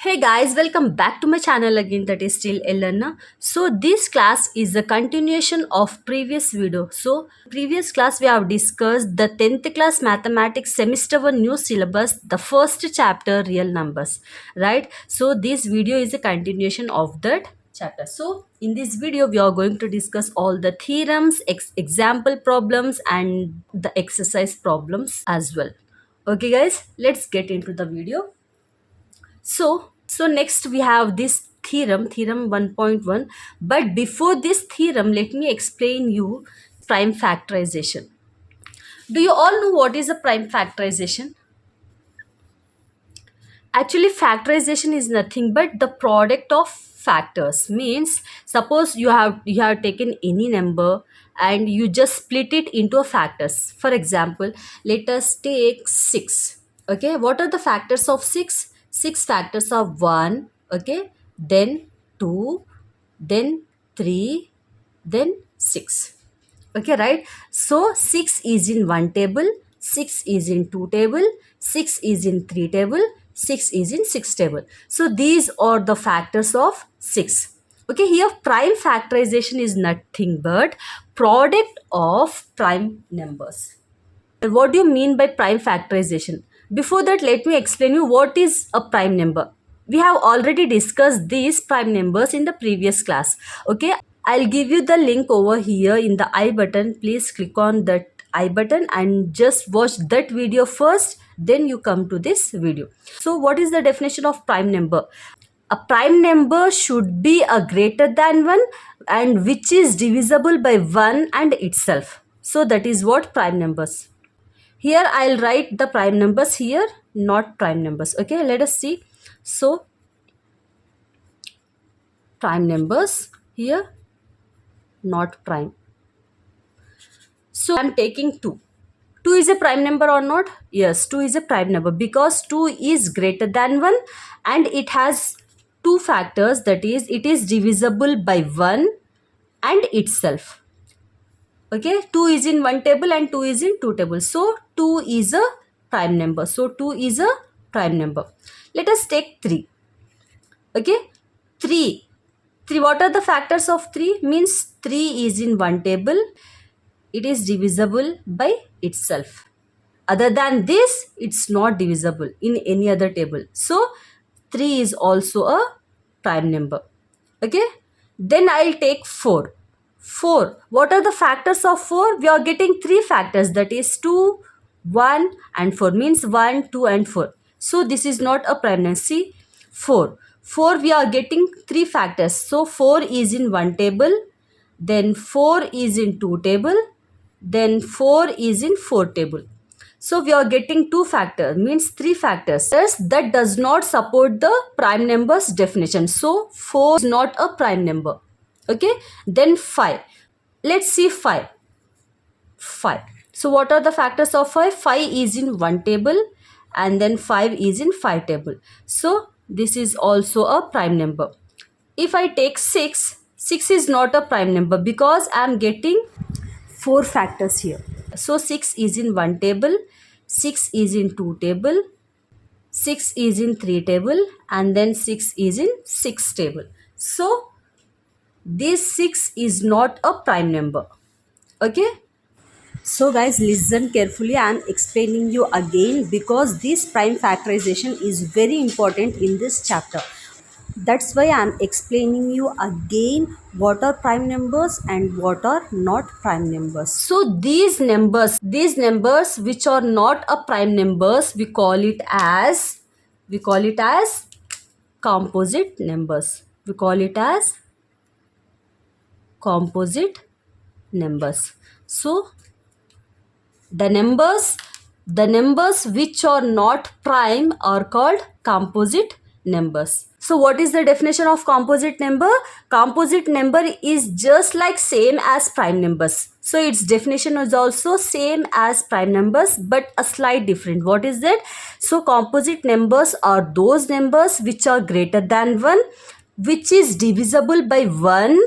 Hey guys, welcome back to my channel again, that is still Elena. So this class is a continuation of previous video. So previous class we have discussed the 10th class mathematics semester 1 new syllabus, the first chapter real numbers, right? So this video is a continuation of that chapter. So in this video we are going to discuss all the theorems, example problems and the exercise problems as well. Okay guys, let's get into the video. So next we have this theorem 1.1. But before this theorem, let me explain you prime factorization. Do you all know what is a prime factorization? Actually, factorization is nothing but the product of factors. Means suppose you have taken any number and you just split it into a factors. For example, let us take 6. Okay, what are the factors of 6? 6 factors are 1, okay, then 2, then 3, then 6. Okay, right? So 6 is in one table, 6 is in two table, 6 is in three table, 6 is in six table. So these are the factors of 6. Okay, here prime factorization is nothing but product of prime numbers. And what do you mean by prime factorization? Before that, let me explain you what is a prime number. We have already discussed these prime numbers in the previous class. Okay, I'll give you the link over here in the I button. Please click on that I button and just watch that video first. Then you come to this video. So what is the definition of prime number? A prime number should be a greater than 1 and which is divisible by 1 and itself. So that is what prime numbers. Here I'll write the prime numbers here, not prime numbers. Okay, let us see. So prime numbers here, not prime. So I'm taking 2. 2 is a prime number or not? Yes, 2 is a prime number because 2 is greater than 1 and it has two factors, that is it is divisible by 1 and itself. Okay, 2 is in one table and 2 is in two tables. So 2 is a prime number. So 2 is a prime number. Let us take 3. Okay, 3. 3. What are the factors of 3? Means 3 is in one table. It is divisible by itself. Other than this, it's not divisible in any other table. So 3 is also a prime number. Okay, then I'll take 4. 4. What are the factors of 4? We are getting 3 factors, that is 2, 1 and 4, means 1, 2 and 4. So this is not a prime number. See, 4. 4 we are getting 3 factors. So 4 is in one table, then 4 is in two table, then 4 is in four table. So we are getting two factors, means three factors. Yes, that does not support the prime numbers definition. So 4 is not a prime number. Okay, then 5. Let's see 5. 5. So what are the factors of 5? 5 is in one table and then 5 is in 5 table. So this is also a prime number. If I take 6, 6 is not a prime number because I am getting 4 factors here. So 6 is in one table, 6 is in two table, 6 is in three table and then 6 is in six table. So this 6 is not a prime number. Okay. So guys, listen carefully. I am explaining you again because this prime factorization is very important in this chapter. That's why I'm explaining you again what are prime numbers and what are not prime numbers. So these numbers which are not a prime numbers, we call it as composite numbers. We call it as composite numbers. So the numbers which are not prime are called composite numbers. So what is the definition of composite number? Composite number is just like same as prime numbers. So its definition is also same as prime numbers but a slight different. What is that? So composite numbers are those numbers which are greater than 1, which is divisible by 1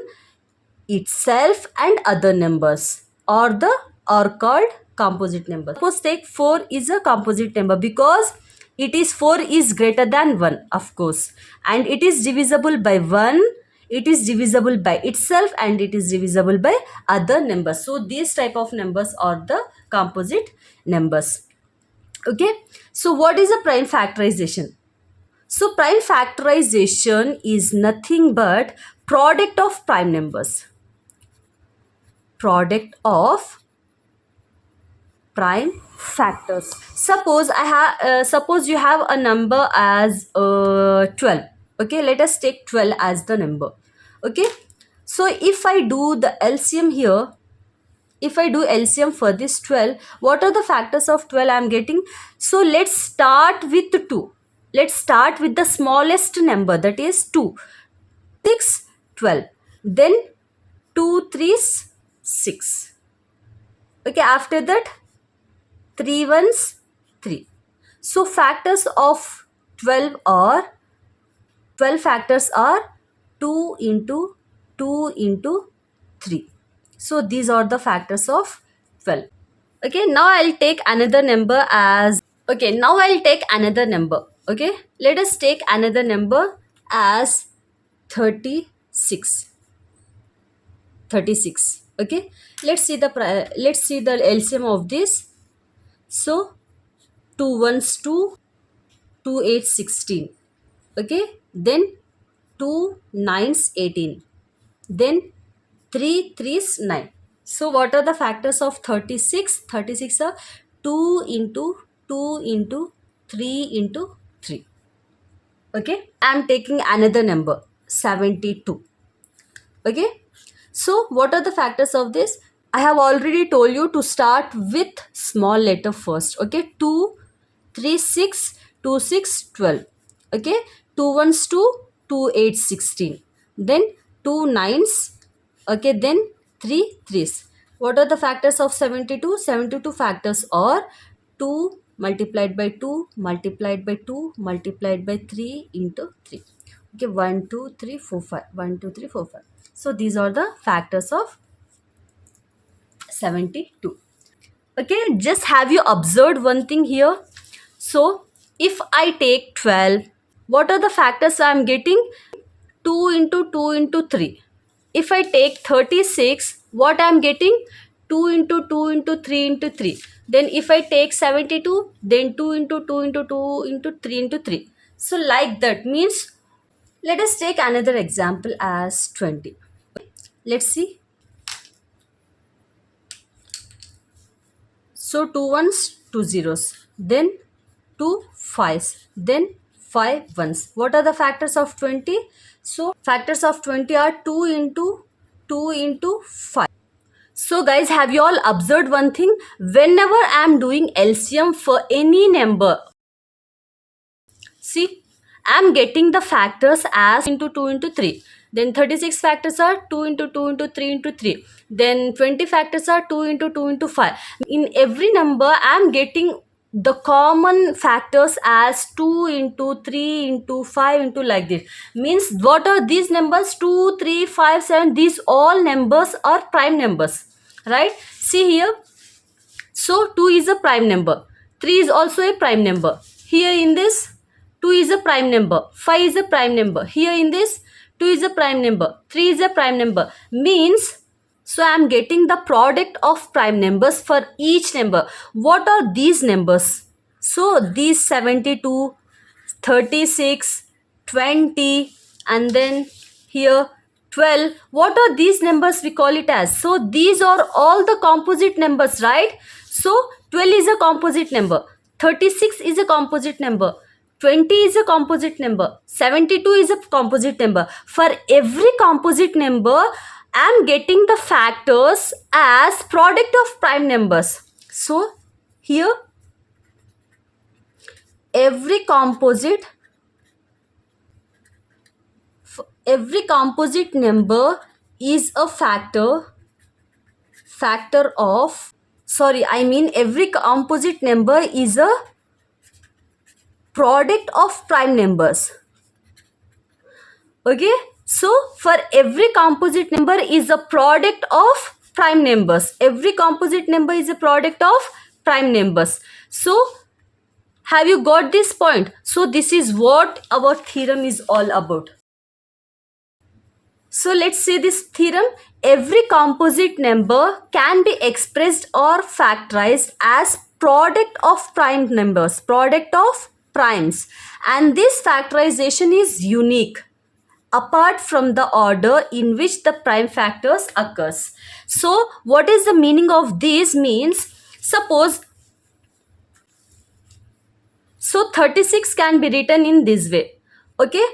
itself and other numbers are called composite number. Suppose take 4 is a composite number because it is 4 is greater than 1, of course, and it is divisible by 1, it is divisible by itself, and it is divisible by other numbers. So these type of numbers are the composite numbers. Okay, so what is a prime factorization? So prime factorization is nothing but product of prime numbers. Product of prime factors. Suppose you have a number as 12. Okay, let us take 12 as the number. Okay, so if I do the LCM here, if I do LCM for this 12, what are the factors of 12 I am getting? So let's start with 2. Let's start with the smallest number, that is 2. 6, 12. Then 2 3s 6. Okay, after that 3 ones 3. So factors of 12 are 12 factors are 2 into 2 into 3. So these are the factors of 12. Okay, now I'll take another number as, okay, now I'll take another number. Okay, let us take another number as 36. 36. Okay, let's see the LCM of this. So 2 ones 2, 2 8 16. Okay, then 2 nines 18, then 3 threes 9. So what are the factors of 36? 36 are 2 into 2 into 3 into 3. Okay, I am taking another number 72. Okay, so what are the factors of this? I have already told you to start with small letter first. Okay, 2 3 6 2 6 12. Okay, 2 ones 2, 2 8 16, then 2 nines. Okay, then 3 threes. What are the factors of 72? 72 factors are 2 multiplied by 2 multiplied by 2 multiplied by 3 into 3. Okay, 1 2 3 4 5, 1 2 3 4 5. So these are the factors of 72. Okay, just have you observed one thing here? So if I take 12, what are the factors I am getting? 2 into 2 into 3. If I take 36, what I am getting? 2 into 2 into 3 into 3. Then if I take 72, then 2 into 2 into 2 into 3 into 3. So like that means, let us take another example as 20. Let's see. So 2 ones, 2 zeros, then 2 fives, then 5 ones. What are the factors of 20? So factors of 20 are 2 into 2 into 5. So guys, have you all observed one thing? Whenever I am doing LCM for any number, see, I am getting the factors as into 2 into 3. Then 36 factors are 2 into 2 into 3 into 3. Then 20 factors are 2 into 2 into 5. In every number, I am getting the common factors as 2 into 3 into 5 into like this. Means what are these numbers? 2, 3, 5, 7. These all numbers are prime numbers. Right? See here. So 2 is a prime number. 3 is also a prime number. Here in this, 2 is a prime number. 5 is a prime number. Here in this, 2 is a prime number. 3 is a prime number. Means, so I am getting the product of prime numbers for each number. What are these numbers? So these 72, 36, 20, and then here 12. What are these numbers? We call it as. So these are all the composite numbers, right? So 12 is a composite number. 36 is a composite number. 20 is a composite number. 72 is a composite number. For every composite number, I am getting the factors as product of prime numbers. So here every composite number is a factor of, sorry, I mean every composite number is a product of prime numbers. Okay, so for every composite number is a product of prime numbers. Every composite number is a product of prime numbers. So Have you got this point? So this is what our theorem is all about. So let's say this theorem. Every composite number can be expressed or factorized as product of prime numbers, product of primes. And this factorization is unique apart from the order in which the prime factors occurs. So what is the meaning of this? Means suppose, so 36 can be written in this way, okay,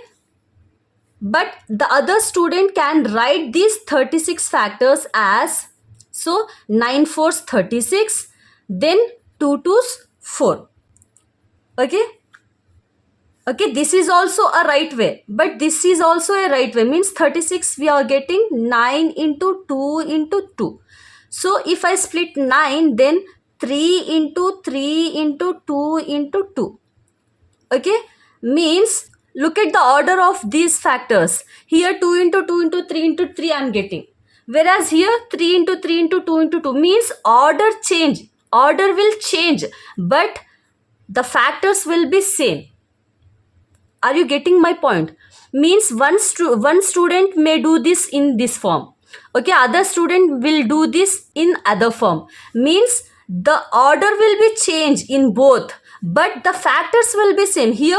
but the other student can write these 36 factors as, so 9 fours 36, then 2 twos 4, okay. Okay, this is also a right way, but this is also a right way. Means 36 we are getting 9 into 2 into 2. So if I split 9, then 3 into 3 into 2 into 2. Okay, means look at the order of these factors. Here 2 into 2 into 3 into 3 I am getting. Whereas here 3 into 3 into 2 into 2 means order change. Order will change, but the factors will be same. Are you getting my point? Means one student may do this in this form, okay, other student will do this in other form. Means the order will be changed in both, but the factors will be same. Here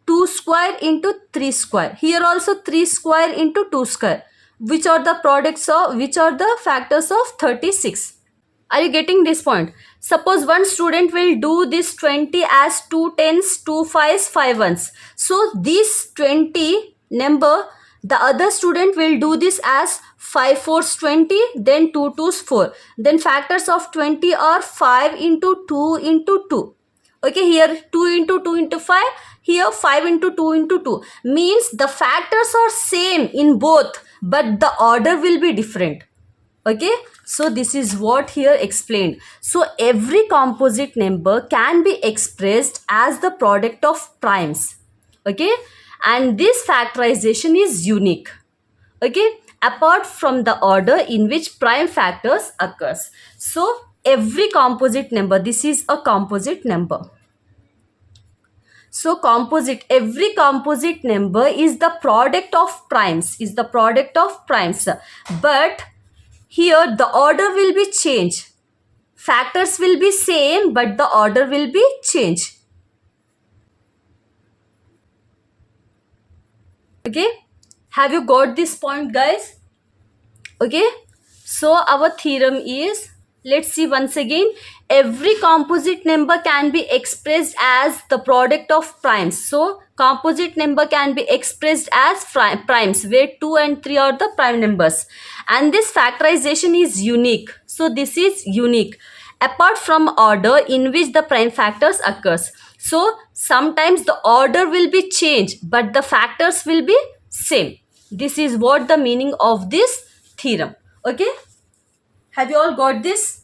2 square into 3 square, here also 3 square into 2 square, which are the products of, which are the factors of 36. Are you getting this point? Suppose one student will do this 20 as 2 tens, 2 fives, 5 ones. So this 20 number, the other student will do this as 5 fours 20, then 2 twos 4. Then factors of 20 are 5 into 2 into 2. Okay, here 2 into 2 into 5, here 5 into 2 into 2. Means the factors are same in both, but the order will be different. Okay, so this is what here explained. So every composite number can be expressed as the product of primes, okay, and this factorization is unique, okay, apart from the order in which prime factors occurs. So every composite number, this is a composite number. So composite, every composite number is the product of primes, is the product of primes, but here the order will be changed. Factors will be same, but the order will be changed. Okay, have you got this point, guys? Okay, so our theorem is, let's see once again, every composite number can be expressed as the product of primes. So composite number can be expressed as primes, where 2 and 3 are the prime numbers, and this factorization is unique. So this is unique apart from order in which the prime factors occurs. So sometimes the order will be changed, but the factors will be same. This is what the meaning of this theorem. Okay, have you all got this?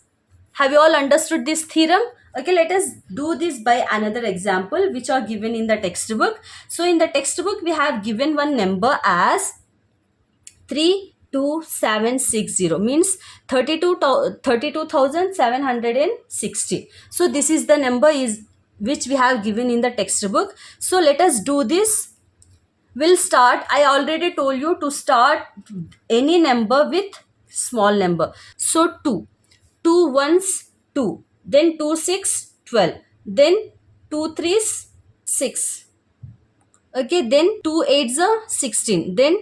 Have you all understood this theorem? Okay, let us do this by another example which are given in the textbook. So in the textbook we have given one number as 32760, means 32,760. So this is the number is which we have given in the textbook. So let us do this. We'll start. I already told you to start any number with small number. So 2. 2 ones 2. Then 2 6 12. Then 2 threes 6. Okay, then 2 eights are 16. Then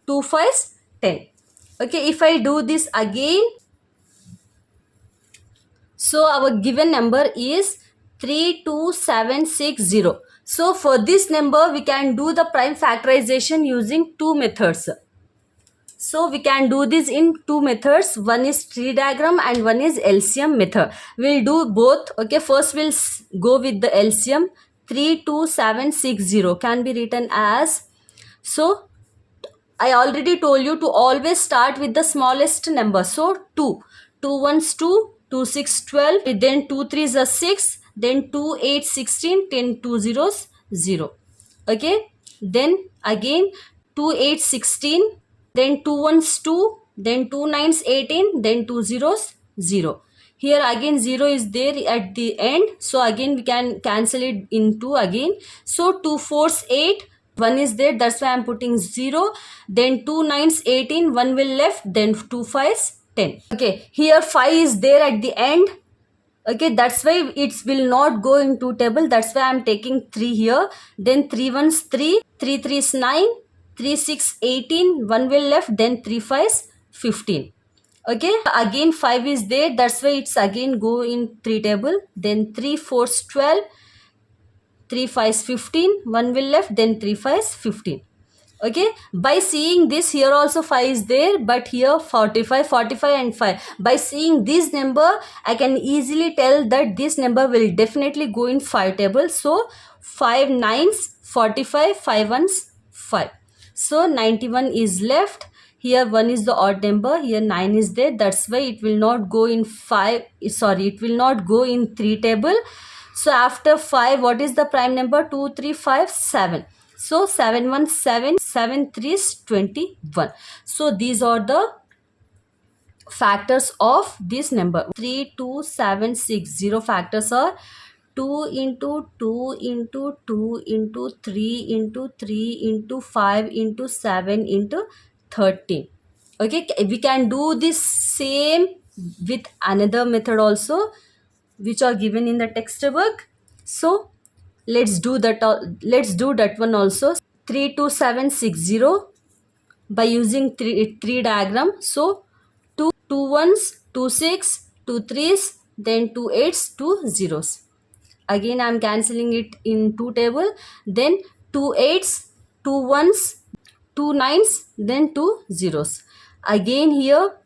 2 fives 10. Okay, if I do this again, so our given number is 32760. So for this number we can do the prime factorization using two methods. So we can do this in two methods. One is tree diagram and one is LCM method. We'll do both. Okay, first we'll go with the LCM. 32760 can be written as, so I already told you to always start with the smallest number. So 2. 2 ones 2, 2 6 12, then 2 threes are 6, then 2 8 16, 10 2 zeros 0. Okay, then again 2 8 16, then 2 ones 2, then 2 nines 18, then 2 zeros 0. Here again 0 is there at the end, so again we can cancel it in 2 again. So 2 fours 8, 1 is there, that's why I'm putting 0. Then 2 nines 18, 1 will left, then 2 fives 10. Okay, here 5 is there at the end. Okay, that's why it will not go into table, that's why I'm taking 3 here. Then 3 ones 3, 3 threes 9, 3 6 18, 1 will left, then 3 fives 15. Okay, again 5 is there, that's why it's again go in 3 table. Then 3 fours 12, 3 fives 15, 1 will left, then 3 fives 15. Okay, by seeing this, here also 5 is there, but here 45, 45 and 5. By seeing this number, I can easily tell that this number will definitely go in 5 table. So 5 nines 45, 5 ones 5. So 91 is left. Here 1 is the odd number, here 9 is there, that's why it will not go in 5, sorry, it will not go in 3 table. So after 5, what is the prime number? 2 3 5 7. So 7 1 7, 7 3 is 21. So these are the factors of this number. 3 2 7 6 0 factors are 2 into 2 into 2 into 3 into 3 into 5 into 7 into 13. Okay, we can do this same with another method also, which are given in the textbook. So let's do that. Let's do that one also. 32760 by using three diagram. So two ones, 2 6, 2 threes, then 2 eights, 2 zeros. Again I'm cancelling it in 2 table. Then 2 eights, 2 ones, 2 nines, then 2 zeros. Again here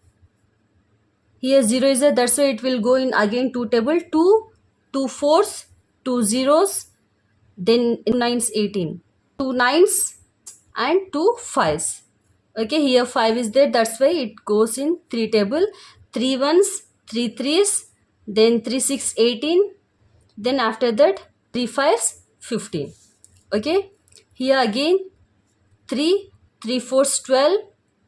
0 is there, that's why it will go in again 2 table. 2 fours, 2 zeros, then 2 nines 18, 2 nines and 2 fives. Okay, here 5 is there, that's why it goes in 3 table. 3 ones, 3 threes, then 3 6 18, then after that 3 fives 15. Okay, here again 3 3 fours 12,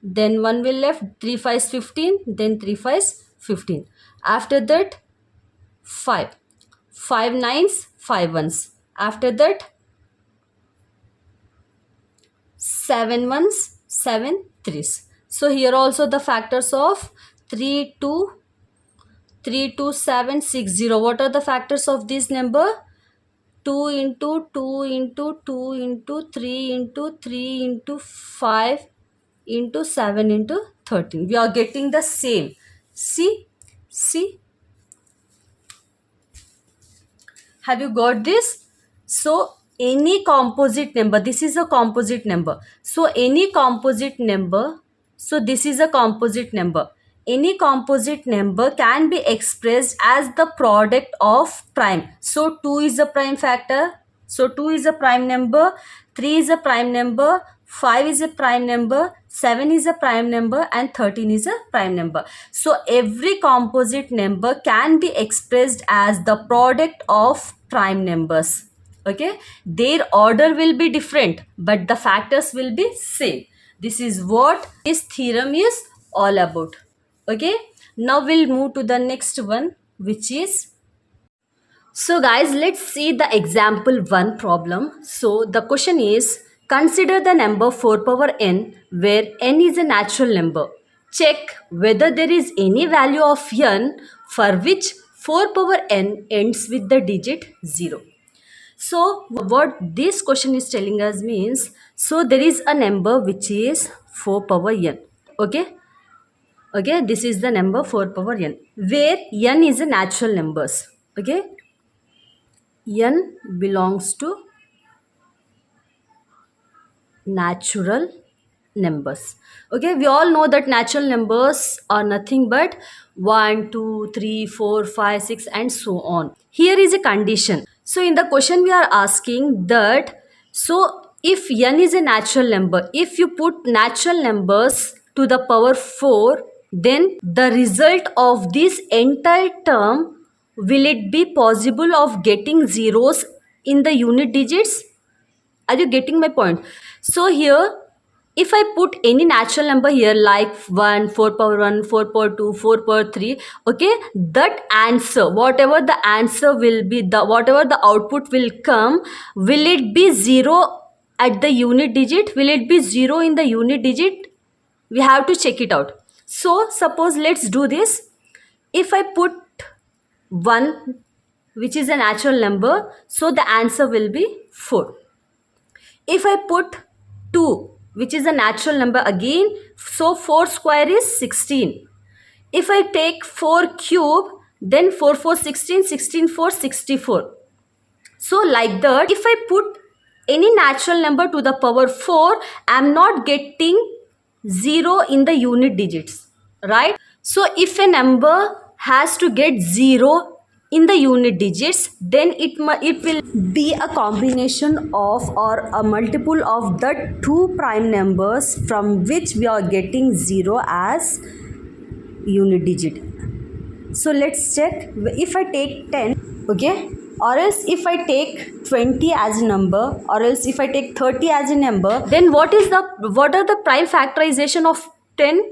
then 1 will left, 3 fives 15, then 3 fives 15. After that 5 5 nines 5 ones. After that 7 ones 7 threes. So here also the factors of 3 2 3 2 7 6 0. What are the factors of this number? 2 into 2 into 2 into 3 into 3 into 5 into 7 into 13. We are getting the same. See, have you got this? So any composite number, this is a composite number. So any composite number, so this is a composite number. Any composite number can be expressed as the product of prime. So 2 is a prime factor. So 2 is a prime number, 3 is a prime number, 5 is a prime number, 7 is a prime number and 13 is a prime number. So every composite number can be expressed as the product of prime numbers. Okay, their order will be different but the factors will be same. This is what this theorem is all about. Okay, now we'll move to the next one, which is, so guys, let's see the example 1 problem. So the question is, consider the number 4 power n where n is a natural number. Check whether there is any value of n for which 4 power n ends with the digit 0. So what this question is telling us means, so there is a number which is 4 power n. Okay, this is the number 4 power n where n is a natural numbers. Okay, n belongs to natural numbers. Okay, we all know that natural numbers are nothing but 1 2 3 4 5 6 and so on. Here is a condition. So in the question we are asking that, so if n is a natural number, if you put natural numbers to the power 4, then the result of this entire term, will it be possible of getting zeros in the unit digits? Are you getting my point? So here, if I put any natural number here like 1, 4 power 1, 4 power 2, 4 power 3, okay, that answer, whatever the answer will be, the whatever the output will come, will it be 0 at the unit digit? Will it be 0 in the unit digit? We have to check it out. So suppose let's do this. If I put 1, which is a natural number, so the answer will be 4. If I put 2, which is a natural number again, so 4 square is 16. If I take 4 cube, then 4 4 16, 16 4 64. So like that, if I put any natural number to the power 4, I am not getting 0 in the unit digits, right? So if a number has to get 0 in the unit digits, then it will be a combination of or a multiple of the two prime numbers from which we are getting 0 as unit digit. So let's check. If I take 10, okay, or else if I take 20 as a number, or else if I take 30 as a number, then what are the prime factorization of 10?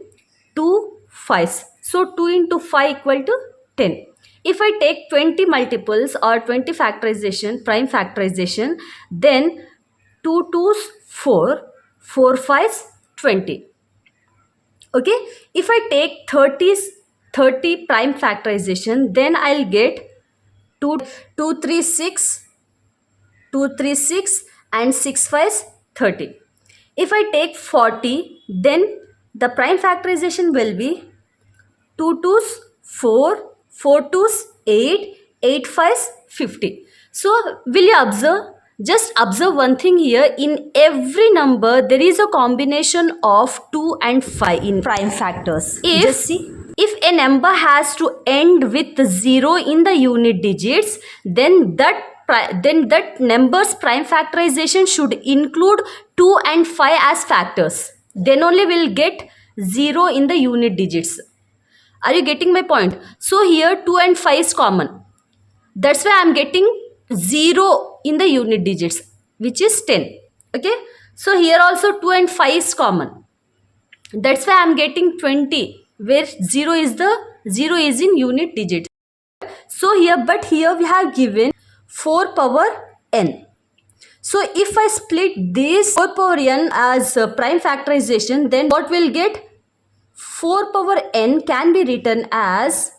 2 5s. So 2 into 5 equal to 10. If I take 20 multiples or 20 factorization, prime factorization, then 2 2s 4, 4 5s 20. Okay, if I take 30 prime factorization, then I'll get 2 2 3 6, 2 3 6 and 6 5 30. If I take 40, then the prime factorization will be 2 2s 4, 4 2s 8, 8 5s 50. So will you observe? Just observe one thing here. In every number, there is a combination of 2 and 5 in prime factors. Just see. If a number has to end with 0 in the unit digits, then that number's prime factorization should include 2 and 5 as factors. Then only we'll get 0 in the unit digits. Are you getting my point? So here 2 and 5 is common. That's why I'm getting 0 in the unit digits, which is 10. Okay. So here also 2 and 5 is common. That's why I'm getting 20, where 0 is in unit digits. So here, but here we have given 4 power n. So if I split this 4 power n as prime factorization, then what we'll get? 4 power n can be written as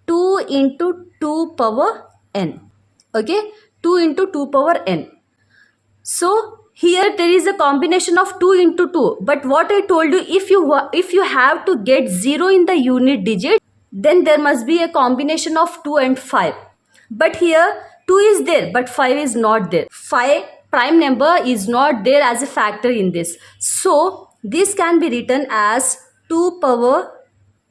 2 into 2 power n. Okay, 2 into 2 power n. So here there is a combination of 2 into 2. But what I told you, if you have to get 0 in the unit digit, then there must be a combination of 2 and 5. But here 2 is there, but 5 is not there. 5 prime number is not there as a factor in this. So this can be written as 2 power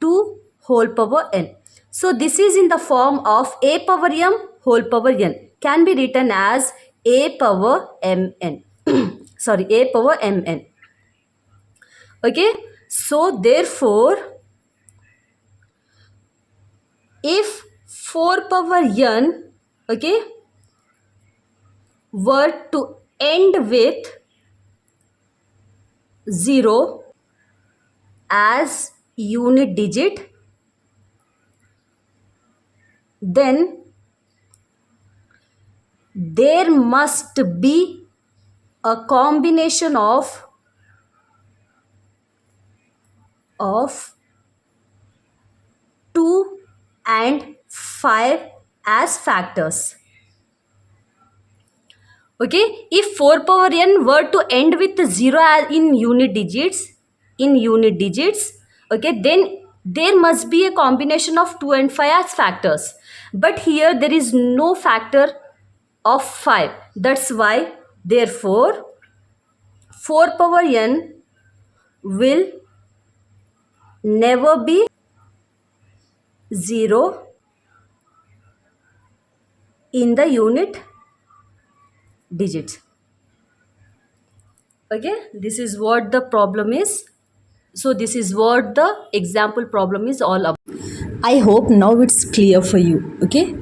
2 whole power n. So this is in the form of a power m whole power n, can be written as a power mn. Sorry, a power mn. Okay, so therefore, if 4 power n, okay, were to end with 0 as unit digit, then there must be a combination of 2 and 5 as factors. Okay, if 4 power n were to end with 0 in unit digits, okay, then there must be a combination of 2 and 5 as factors. But here there is no factor of 5. That's why, therefore, 4 power n will never be 0 in the unit digits. Okay, this is what the problem is. So this is what the example problem is all about. I hope now it's clear for you. Okay,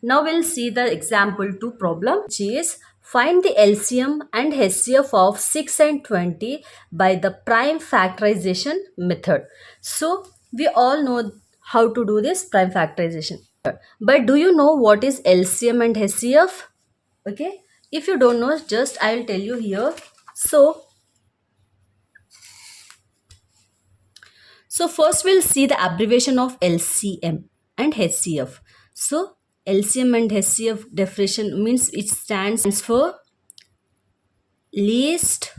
now we'll see the example 2 problem, which is Find the LCM and HCF of 6 and 20 by the prime factorization method. So we all know how to do this prime factorization. But do you know what is LCM and HCF? Okay. If you don't know, just I will tell you here. So first we'll see the abbreviation of LCM and HCF. So LCM and HCF definition means it stands for least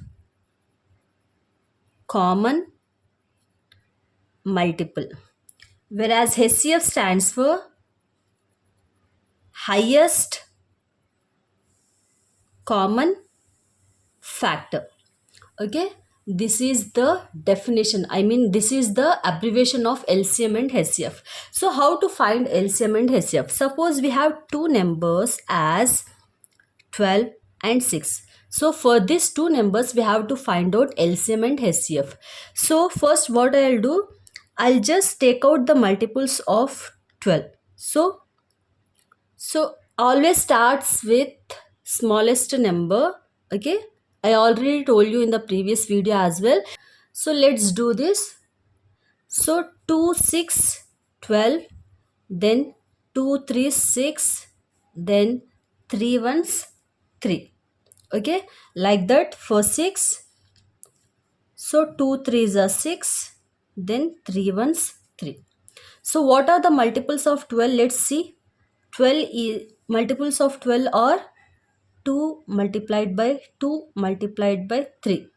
common multiple, whereas HCF stands for highest common factor. Okay, this is the definition. I mean, this is the abbreviation of LCM and HCF. So how to find LCM and HCF? Suppose we have two numbers as 12 and 6. So for these two numbers, we have to find out LCM and HCF. So first what I'll do, I'll just take out the multiples of 12. So always starts with smallest number. Okay, I already told you in the previous video as well. So let's do this. So 2, 6, 12, then 2, 3, 6, then 3 ones, 3. Okay, like that for 6. So 2 3s are 6, then 3 ones, 3. So what are the multiples of 12? Let's see. 12 multiples of 12 are 2 multiplied by 2 multiplied by 3.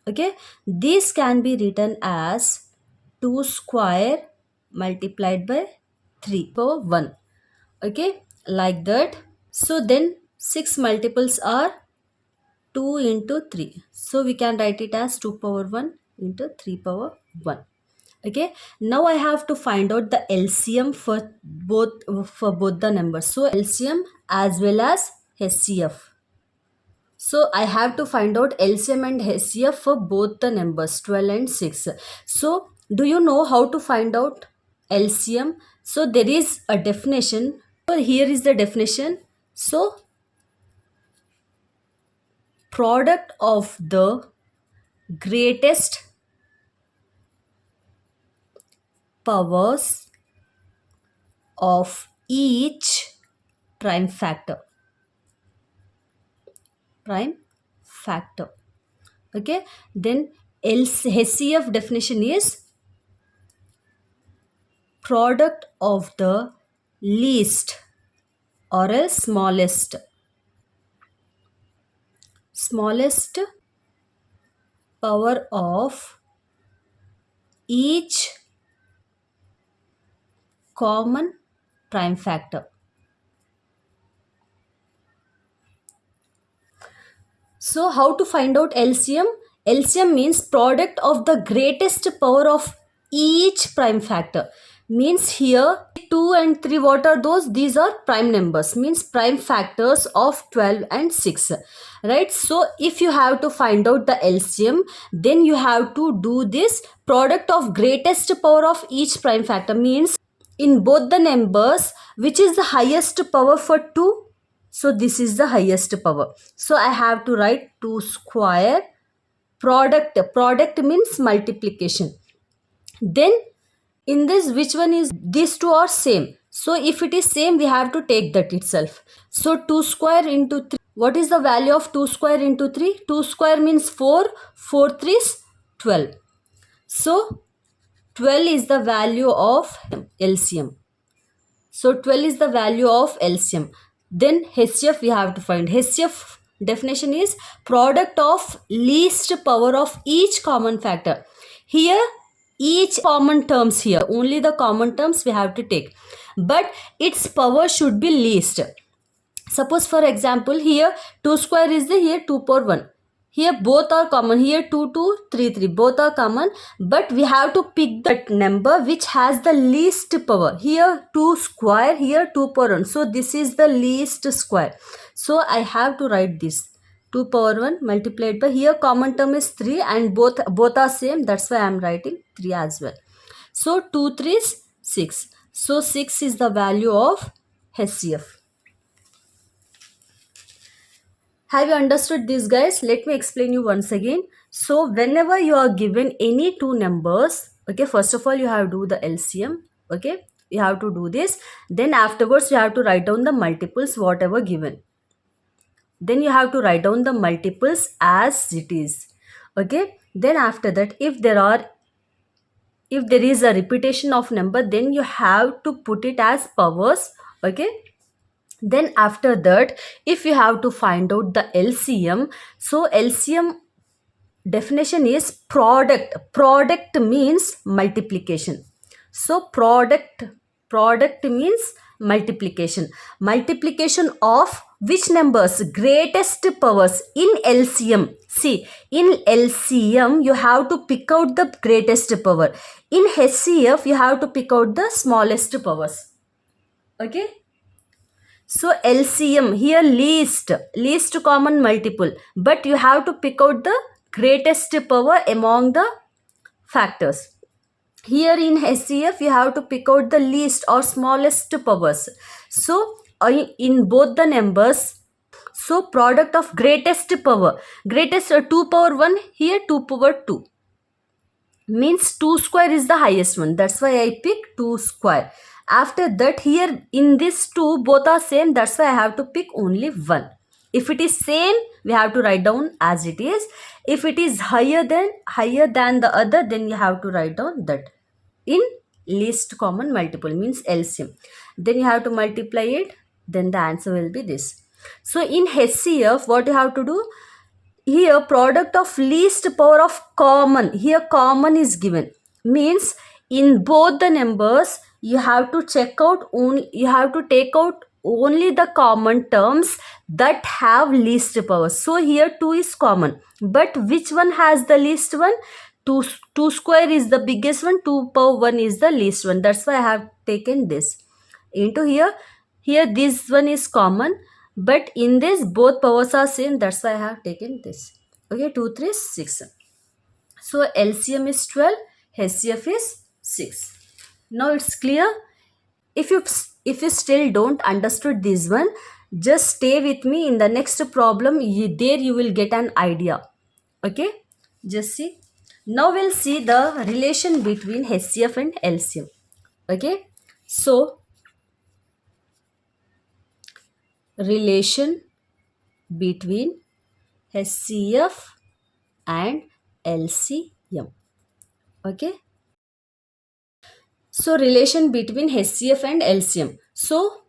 Okay, this can be written as 2 square multiplied by 3 power 1. Okay, like that. So then 6 multiples are 2 into 3. So we can write it as 2 power 1 into 3 power 1. Okay, now I have to find out the LCM for both the numbers. So LCM as well as HCF. So I have to find out LCM and HCF for both the numbers 12 and 6. So do you know how to find out LCM? So there is a definition. So here is the definition. So product of the greatest powers of each prime factor. Okay, then HCF definition is product of the least or else smallest power of each common prime factor. So how to find out LCM? LCM means product of the greatest power of each prime factor. Means here 2 and 3, what are those? These are prime numbers, means prime factors of 12 and 6. Right? So if you have to find out the LCM, then you have to do this product of greatest power of each prime factor. Means in both the numbers, which is the highest power for 2? So this is the highest power. So I have to write 2 square product. Product means multiplication. Then in this, which one is, these two are same. So if it is same, we have to take that itself. So 2 square into 3. What is the value of 2 square into 3? 2 square means 4. 4 3 is 12. So 12 is the value of LCM. So 12 is the value of LCM. Then HCF we have to find. HCF definition is product of least power of each common factor. Here each common terms, here only the common terms we have to take, but its power should be least. Suppose for example, here 2 square is the, here 2 power 1. Here both are common. Here 2 2 3 3 both are common, but we have to pick that number which has the least power. Here 2 square, here 2 power 1. So this is the least square. So I have to write this 2 power 1 multiplied by, here common term is 3 and both are same. That's why I am writing 3 as well. So 2 3 is 6. So 6 is the value of HCF. Have you understood this, guys? Let me explain you once again. So whenever you are given any two numbers, okay, first of all you have to do the LCM, okay, you have to do this. Then afterwards you have to write down the multiples whatever given. Then you have to write down the multiples as it is, okay. Then after that, if there is a repetition of number, then you have to put it as powers, okay. Then after that, if you have to find out the LCM, so LCM definition is product means multiplication. So product means multiplication of which numbers? Greatest powers. In LCM, see, in LCM you have to pick out the greatest power. In HCF you have to pick out the smallest powers, okay. So LCM here, least common multiple, but you have to pick out the greatest power among the factors. Here in HCF you have to pick out the least or smallest powers. So in both the numbers, so product of greatest power, greatest 2 power 1, here 2 power 2, means 2 square is the highest one, that's why I pick 2 square. After that, here in this 2 both are same, that's why I have to pick only 1. If it is same, we have to write down as it is. If it is higher than the other, then you have to write down that in least common multiple, means LCM. Then you have to multiply it, then the answer will be this. So in HCF, what you have to do, here product of least power of common, here common is given, means in both the numbers you have to check out only, you have to take out only the common terms that have least power. So here 2 is common, but which one has the least one? 2 square is the biggest one, 2 power 1 is the least one, that's why I have taken this into here this one is common, but in this both powers are same, that's why I have taken this, okay. 2 3 6. So LCM is 12, HCF is 6. Now it's clear. If you still don't understood this one, just stay with me. In the next problem, there you will get an idea, okay. Just see. Now we'll see the relation between HCF and LCM, okay. So relation between HCF and LCM, okay. So relation between HCF and LCM, so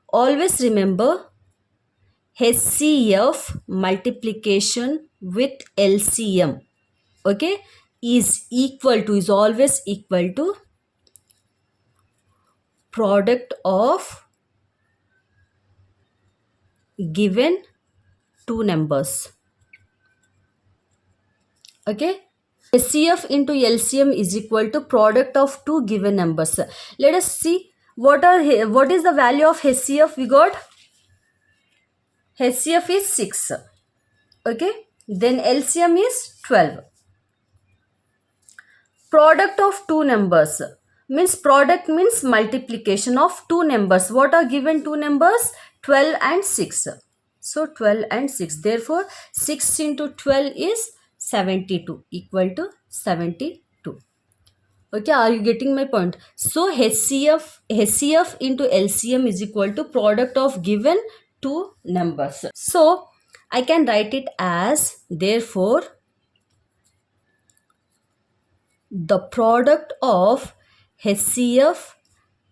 always remember HCF multiplication with LCM, okay, is always equal to product of given two numbers, okay. HCF into LCM is equal to product of two given numbers. Let us see what is the value of HCF. We got HCF is 6, okay. Then LCM is 12. Product of two numbers, means product means multiplication of two numbers. What are given two numbers? 12 and 6. So 12 and 6. Therefore 6 into 12 is 72, equal to 72. Okay, are you getting my point? So HCF into LCM is equal to product of given two numbers. So I can write it as, therefore the product of HCF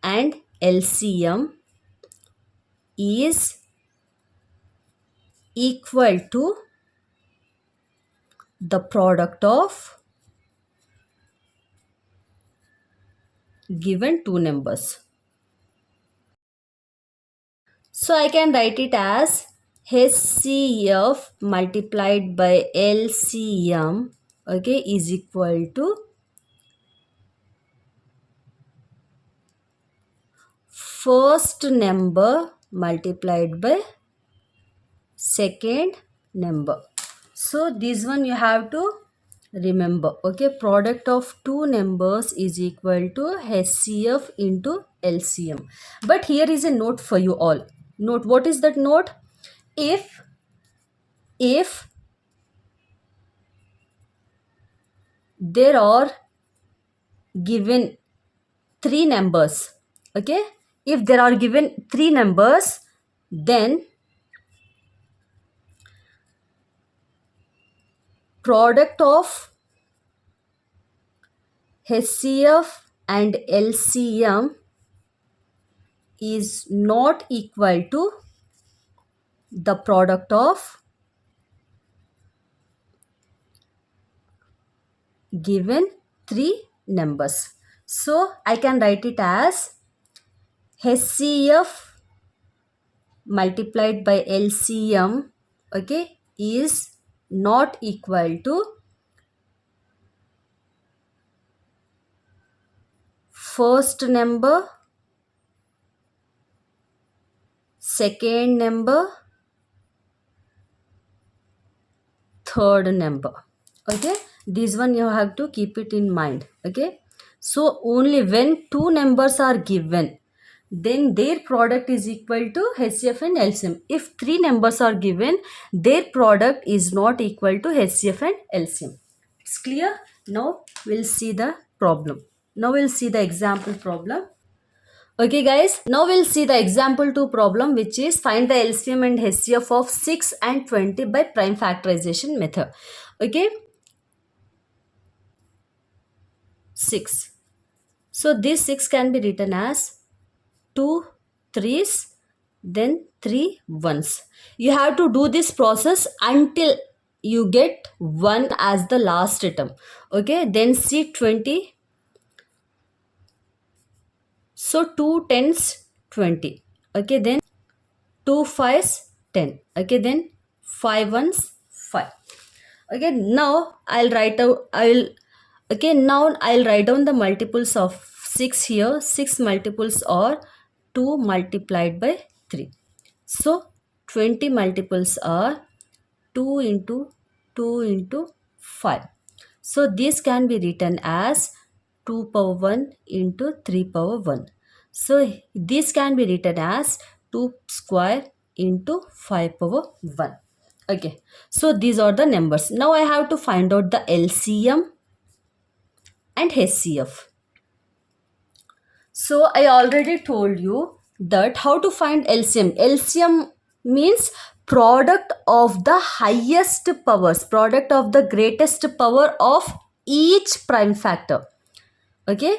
and LCM is equal to the product of given two numbers. So I can write it as HCF multiplied by LCM, okay, is equal to first number multiplied by second number. So this one you have to remember, okay. Product of two numbers is equal to HCF into LCM. But here is a note for you all. Note, what is that note? If if there are given three numbers, okay, if there are given three numbers, then product of HCF and LCM is not equal to the product of given three numbers. So I can write it as HCF multiplied by LCM, okay, is not equal to first number, second number, third number. Okay, this one you have to keep it in mind. Okay, so only when two numbers are given, then their product is equal to HCF and LCM. If three numbers are given, their product is not equal to HCF and LCM. It's clear? Now we'll see the problem. Now we'll see the example problem. Okay guys, now we'll see the example 2 problem, which is find the LCM and HCF of 6 and 20 by prime factorization method. Okay, 6. So this 6 can be written as 2 3s, then 3 1s. You have to do this process until you get 1 as the last term. Okay, then see 20. So 2 10s 20. Okay, then 2 5s 10. Okay, then 5 1s 5. Okay, now I'll write down the multiples of 6 here. 6 multiples are 2 multiplied by 3. So 20 multiples are 2 into 2 into 5. So this can be written as 2 power 1 into 3 power 1. So this can be written as 2 square into 5 power 1. Okay, so these are the numbers. Now I have to find out the LCM and HCF. So I already told you that how to find LCM. LCM means product of the highest powers, product of the greatest power of each prime factor. Okay,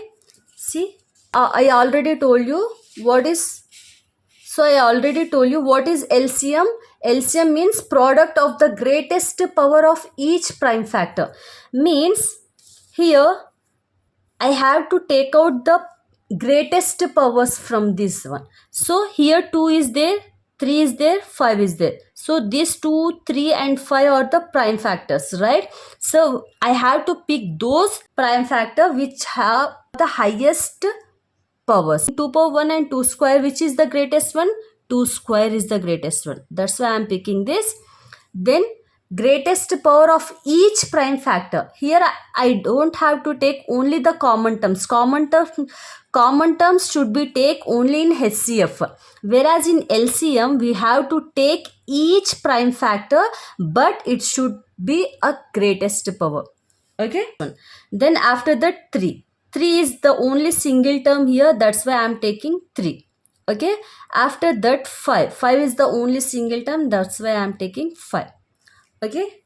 see, I already told you what is. So I already told you what is LCM. LCM means product of the greatest power of each prime factor. Means here I have to take out the greatest powers from this one. So here 2 is there, 3 is there, 5 is there. So these 2, 3 and 5 are the prime factors, right? So I have to pick those prime factor which have the highest powers. 2 power 1 and 2 square, which is the greatest one? 2 square is the greatest one. That's why I am picking this. Then greatest power of each prime factor. Here I don't have to take only the common terms. Common terms should be take only in HCF. Whereas in LCM we have to take each prime factor, but it should be a greatest power. Okay. Then after that 3. 3 is the only single term here. That's why I am taking 3. Okay. After that 5. 5 is the only single term. That's why I am taking 5. Okay,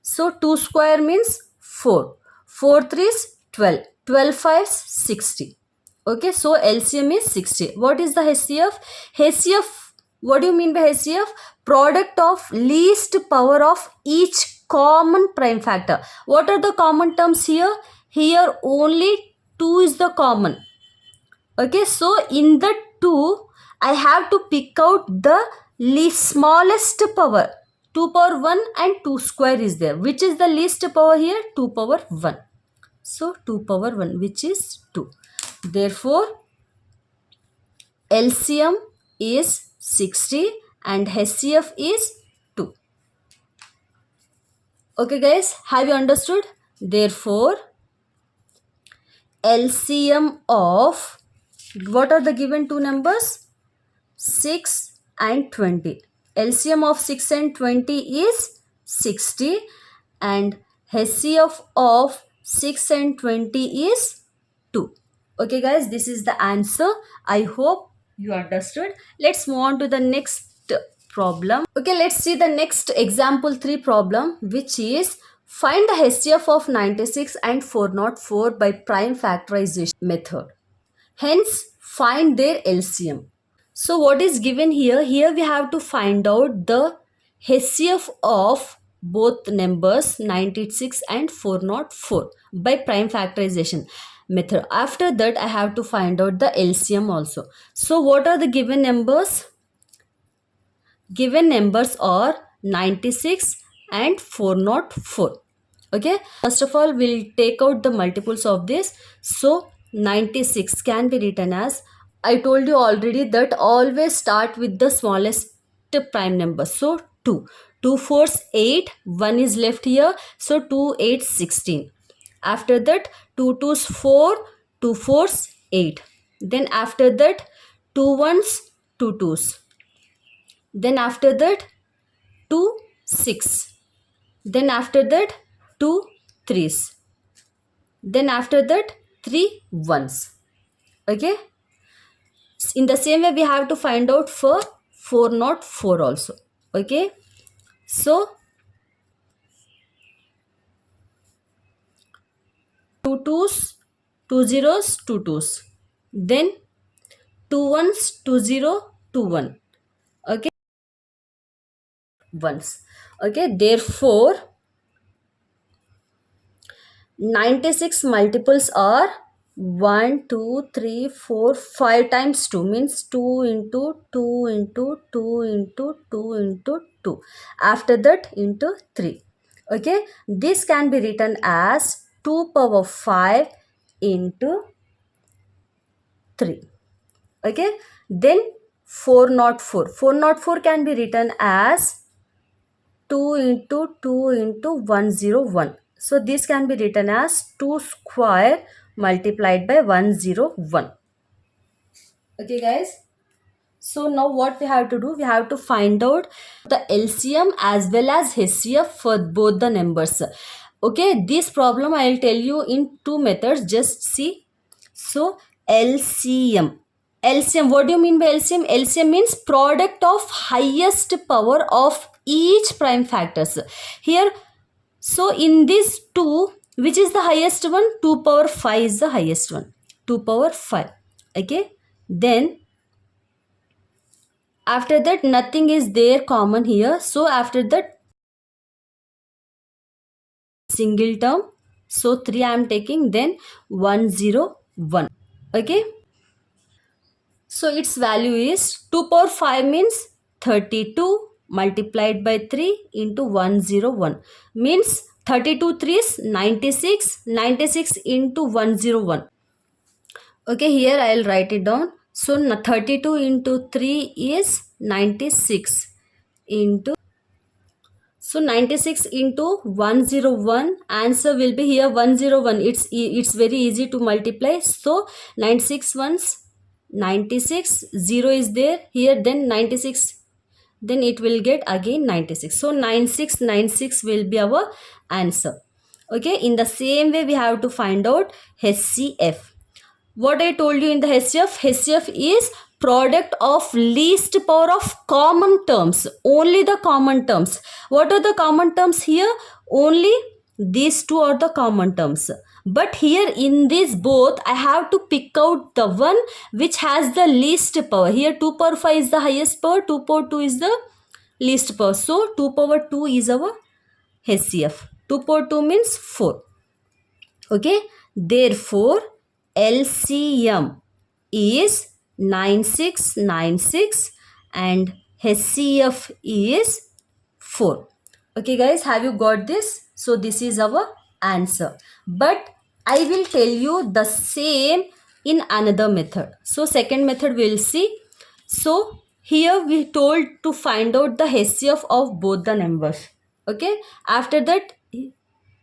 so 2 square means 4. 4 3s 12. 12 5s 60. Okay, so LCM is 60. What is the HCF? HCF, what do you mean by HCF? Product of least power of each common prime factor. What are the common terms here? Here only 2 is the common. Okay, so in the 2, I have to pick out the least smallest power. 2 power 1 and 2 square is there. Which is the least power here? 2 power 1. So 2 power 1, which is 2. Therefore, LCM is 60 and HCF is 2. Okay guys, have you understood? Therefore, LCM of, what are the given two numbers? 6 and 20. LCM of 6 and 20 is 60, and HCF of 6 and 20 is 2. Okay guys, this is the answer. I hope you understood. Let's move on to the next problem. Okay, let's see the next example 3 problem, which is find the HCF of 96 and 404 by prime factorization method. Hence, find their LCM. So what is given here? Here we have to find out the HCF of both numbers 96 and 404 by prime factorization method. After that, I have to find out the LCM also. So what are the given numbers? Given numbers are 96 and 404. Okay, first of all, we'll take out the multiples of this. So 96 can be written as, I told you already that always start with the smallest prime number. So 2. 2 fours 8, 1 is left here. So 2 8 16. After that 2 twos 4, 2 fours 8. Then after that 2 ones 2 twos. Then after that 2 6. Then after that 2 threes. Then after that 3 ones. Okay. In the same way we have to find out for 404 also. Okay. So 2 twos, 2 zeros, 2 twos. Then 2 ones, 2 0, 2 1. Okay. Ones. Okay. Therefore 96 multiples are 1, 2, 3, 4, 5 times 2 means 2 into 2 into 2 into 2 into 2. After that into 3. Okay. This can be written as 2 power 5 into 3. Okay. Then 404. 404 can be written as 2 into 2 into 101. So this can be written as 2 square multiplied by 101. Okay guys. So now what we have to do? We have to find out the LCM as well as HCF for both the numbers. Okay, this problem I will tell you in two methods. Just see. So LCM. LCM, what do you mean by LCM? LCM means product of highest power of each prime factors. Here, so in these two, which is the highest one? 2 power 5 is the highest one. 2 power 5. Okay. Then after that nothing is there common here. So after that single term. So 3 I am taking, then 101. Okay. So its value is 2 power 5 means 32 multiplied by 3 into 101 means 32 3s 96, 96 into 101. Okay, here I will write it down. So 32 into 3 is 96 into, so 96 into 101, answer will be here 101. It's very easy to multiply. So 96 ones 96, 0 is there here, then 96, then it will get again 96. So 9696 will be our answer. Okay, in the same way we have to find out HCF. What I told you in the HCF is product of least power of common terms, only the common terms. What are the common terms here? Only these two are the common terms. But here in this both, I have to pick out the one which has the least power. Here 2 power 5 is the highest power, 2 power 2 is the least power. So 2 power 2 is our HCF. 2 power 2 means 4. Okay, therefore LCM is 9696 and HCF is 4. Okay guys, have you got this? So this is our answer. But I will tell you the same in another method. So second method we will see. So here we told to find out the HCF of both the numbers. Okay, after that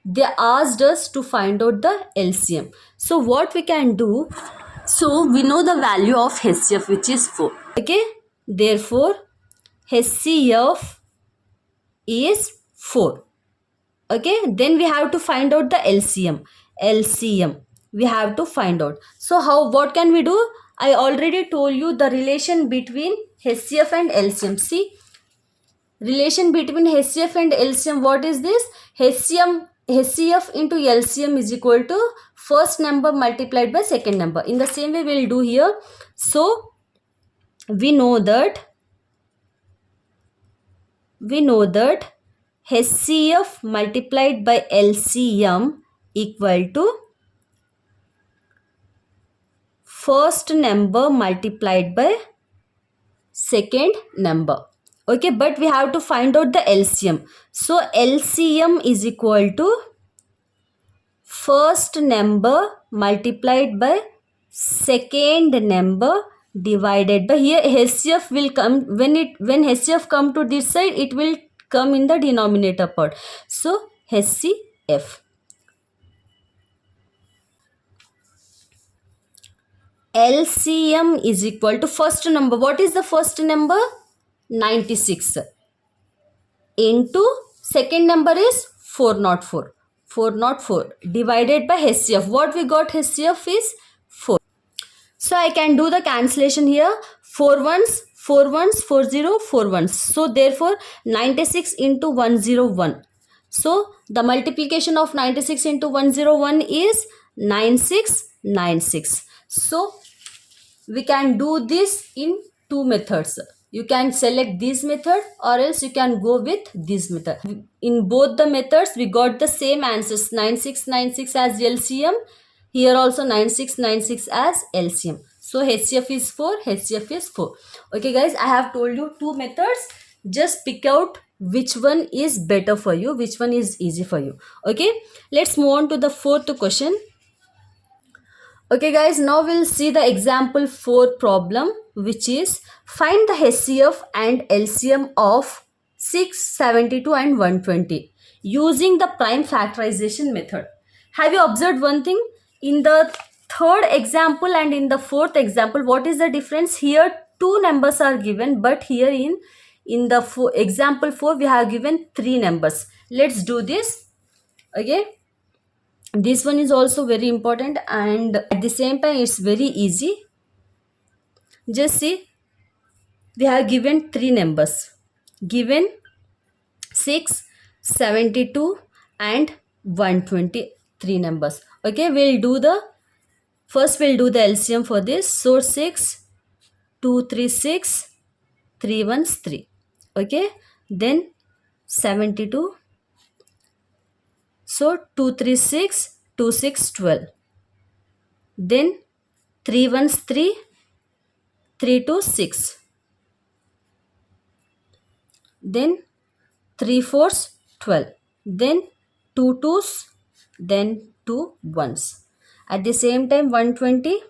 they asked us to find out the LCM. So what we can do, so we know the value of HCF which is 4. Okay, therefore HCF is 4. Okay, then we have to find out the LCM we have to find out. So what can we do? I already told you the relation between HCF and LCM. See, relation between HCF and LCM, what is this? HCF into LCM is equal to first number multiplied by second number. In the same way we will do here. So we know that HCF multiplied by LCM equal to first number multiplied by second number. Okay, but we have to find out the LCM. So LCM is equal to first number multiplied by second number divided by, here HCF will come, when HCF come to this side, it will come in the denominator part. So HCF. LCM is equal to first number. What is the first number? 96 into second number is 404. 404 divided by HCF. What we got HCF is 4. So I can do the cancellation here. 4 ones, 4 ones, 40, 4 ones. So therefore 96 into 101. So the multiplication of 96 into 101 is 9696. So we can do this in two methods. You can select this method or else you can go with this method. In both the methods we got the same answers, 9696 as LCM. Here also 9696 as LCM. So HCF is 4, HCF is 4. Okay guys, I have told you two methods. Just pick out which one is better for you, which one is easy for you. Okay, let's move on to the fourth question. Okay guys, now we'll see the example 4 problem, which is find the HCF and LCM of 6, 72 and 120 using the prime factorization method. Have you observed one thing? In the third example and in the fourth example, what is the difference? Here two numbers are given, but here in the example 4 we have given 3 numbers. Let's do this. Okay, this one is also very important and at the same time it's very easy. Just see, we have given 3 numbers, given 6, 72 and 123 numbers. Okay, we'll do the LCM for this. So 6, 2 3 6, 3 ones 3. Okay, then 72. So 2 3 6, 2 6 12. Then 3 ones 3, 3 2 6. Then 3 fours 12. Then 2 twos, then 2 ones. At the same time 120.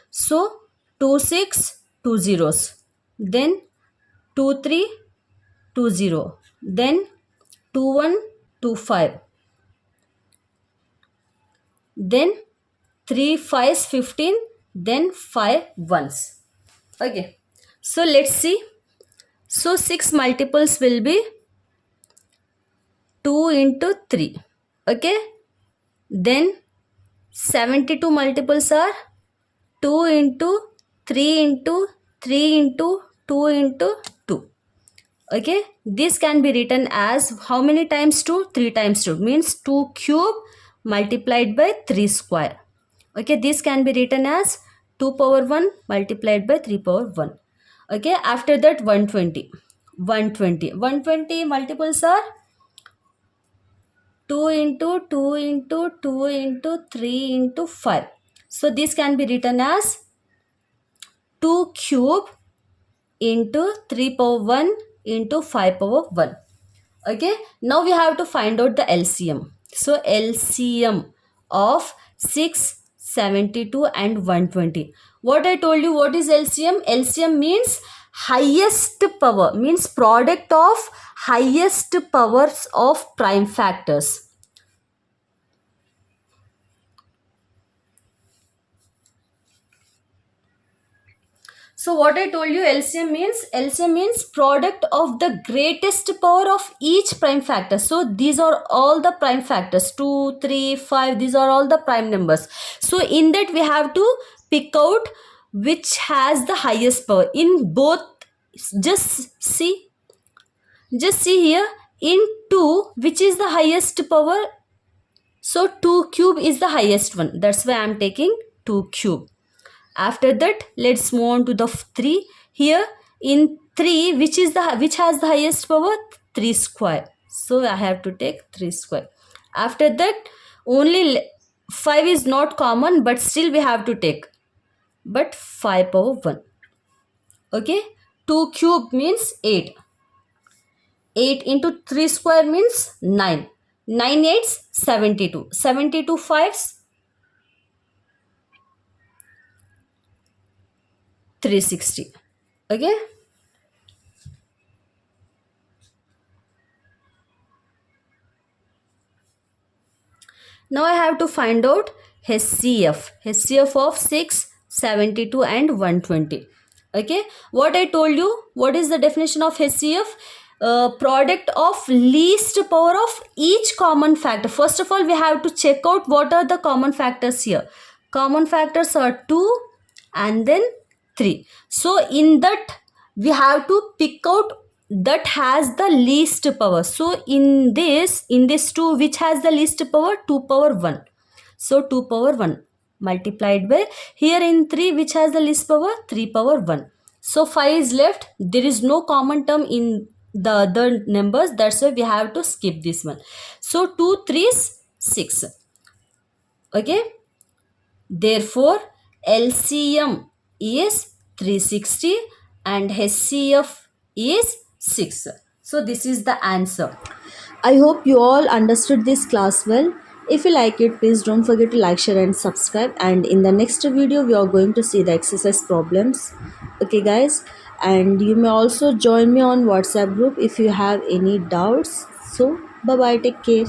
So 2 6, 2 zeros. Then 2 3, 2 0. Then 2 1, 2 5. Then 3 5s 15. Then 5 ones. Okay. So let's see. So 6 multiples will be 2 into 3. Okay. Then 72 multiples are 2 into 3 into 3 into 2 into 2. Okay. This can be written as how many times 2? 3 times 2. Means 2 cube multiplied by 3 square. Okay. This can be written as 2 power 1 multiplied by 3 power 1. Okay. After that 120. 120 multiples are 2 into 2 into 2 into 3 into 5. So this can be written as 2 cube into 3 power 1 into 5 power 1. Okay. Now we have to find out the LCM. So LCM of 6, 72 and 120. What I told you, what is LCM? LCM means highest power, means product of highest powers of prime factors. So what I told you, LCM means product of the greatest power of each prime factor. So these are all the prime factors, 2, 3, 5, these are all the prime numbers. So in that we have to pick out which has the highest power in both. Just see just see here, in 2 which is the highest power. So 2 cube is the highest one, that's why I am taking 2 cube. After that, let's move on to the 3. Here in 3, which has the highest power? 3 square. So I have to take 3 square. After that, only 5 is not common, but still we have to take. But 5 power 1. Okay. 2 cube means 8. 8 into 3 square means 9. 9 eights 72. 72 fives 360. Okay. Now I have to find out HCF of 6, 72 and 120. Okay. What I told you, what is the definition of HCF? Product of least power of each common factor. First of all, we have to check out what are the common factors here. Common factors are 2 and then 3. So in that we have to pick out that has the least power. So in this 2, which has the least power? 2 power 1. So 2 power 1 multiplied by, here in 3 which has the least power? 3 power 1. So 5 is left. There is no common term in the other numbers, that's why we have to skip this one. So 2 3s 6. Okay. Therefore, LCM is 360 and HCF is 6. So this is the answer. I hope you all understood this class well. If you like it, please don't forget to like, share and subscribe. And in the next video, we are going to see the exercise problems. Okay guys. And you may also join me on WhatsApp group if you have any doubts. So bye bye, take care.